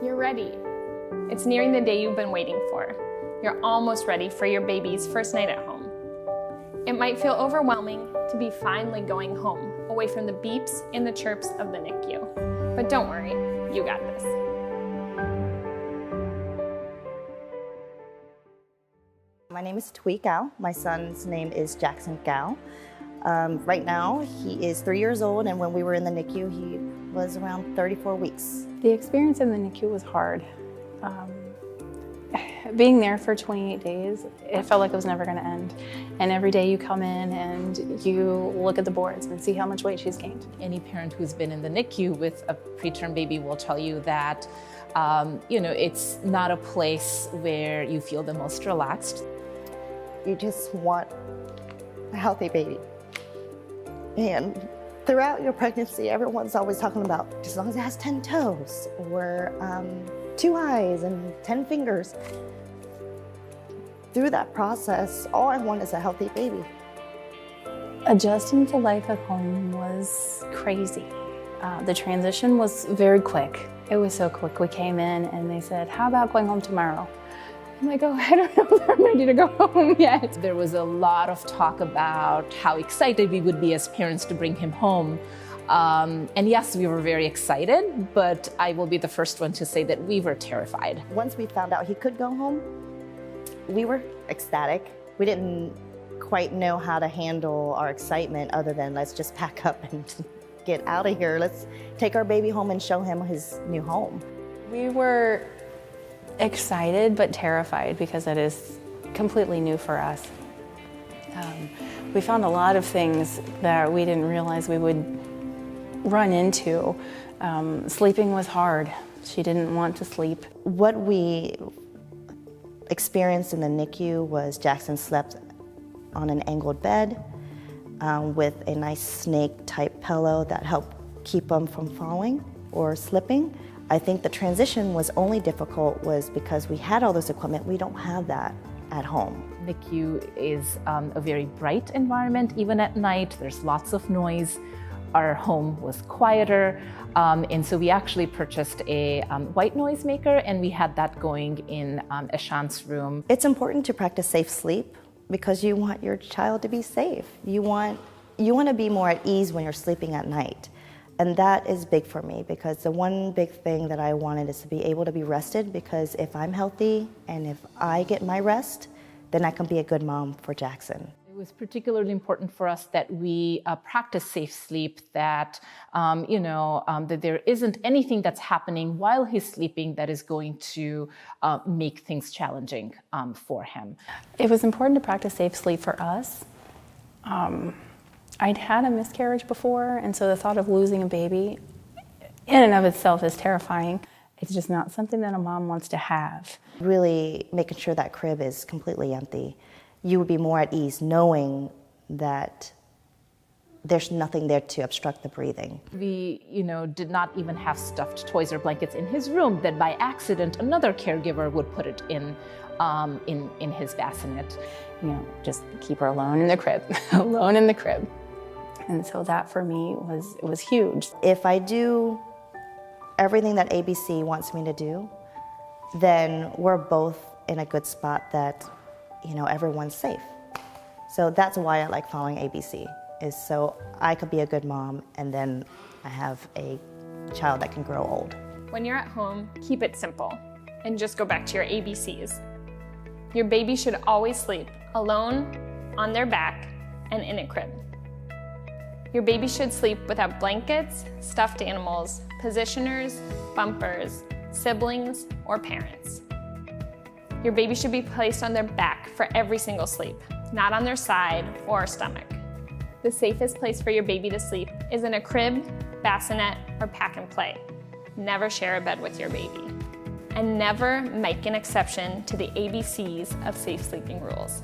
You're ready. It's nearing the day you've been waiting for. You're almost ready for your baby's first night at home. It might feel overwhelming to be finally going home, away from the beeps and the chirps of the NICU. But don't worry, you got this. My name is Tui Gao. My son's name is Jackson Gao. Right now, he is 3 years old, and when we were in the NICU, he was around 34 weeks. The experience in the NICU was hard. Being there for 28 days, it felt like it was never going to end. And every day you come in and you look at the boards and see how much weight she's gained. Any parent who's been in the NICU with a preterm baby will tell you that, it's not a place where you feel the most relaxed. You just want a healthy baby. And throughout your pregnancy, everyone's always talking about, as long as it has 10 toes, or 2 eyes and 10 fingers. Through that process, all I want is a healthy baby. Adjusting to life at home was crazy. The transition was very quick. It was so quick. We came in and they said, how about going home tomorrow? I'm like, oh, I don't know if I'm ready to go home yet. There was a lot of talk about how excited we would be as parents to bring him home. And yes, we were very excited, but I will be the first one to say that we were terrified. Once we found out he could go home, we were ecstatic. We didn't quite know how to handle our excitement other than let's just pack up and get out of here. Let's take our baby home and show him his new home. We were excited but terrified because it is completely new for us. We found a lot of things that we didn't realize we would run into. Sleeping was hard. She didn't want to sleep. What we experienced in the NICU was Jackson slept on an angled bed with a nice snake-type pillow that helped keep him from falling or slipping. I think the transition was only difficult was because we had all this equipment. We don't have that at home. NICU is a very bright environment. Even at night, there's lots of noise. Our home was quieter, and so we actually purchased a white noise maker, and we had that going in Ashan's room. It's important to practice safe sleep because you want your child to be safe. You want to be more at ease when you're sleeping at night. And that is big for me because the one big thing that I wanted is to be able to be rested, because if I'm healthy and if I get my rest, then I can be a good mom for Jackson. It was particularly important for us that we practice safe sleep, that, that there isn't anything that's happening while he's sleeping that is going to make things challenging for him. It was important to practice safe sleep for us. I'd had a miscarriage before, and so the thought of losing a baby in and of itself is terrifying. It's just not something that a mom wants to have. Really making sure that crib is completely empty. You would be more at ease knowing that there's nothing there to obstruct the breathing. We, did not even have stuffed toys or blankets in his room that by accident another caregiver would put it in his bassinet. Just keep her alone in the crib, alone in the crib. And so that for me was huge. If I do everything that ABC wants me to do, then we're both in a good spot that, everyone's safe. So that's why I like following ABC, is so I could be a good mom and then I have a child that can grow old. When you're at home, keep it simple and just go back to your ABCs. Your baby should always sleep alone, on their back, and in a crib. Your baby should sleep without blankets, stuffed animals, positioners, bumpers, siblings, or parents. Your baby should be placed on their back for every single sleep, not on their side or stomach. The safest place for your baby to sleep is in a crib, bassinet, or pack and play. Never share a bed with your baby. And never make an exception to the ABCs of safe sleeping rules.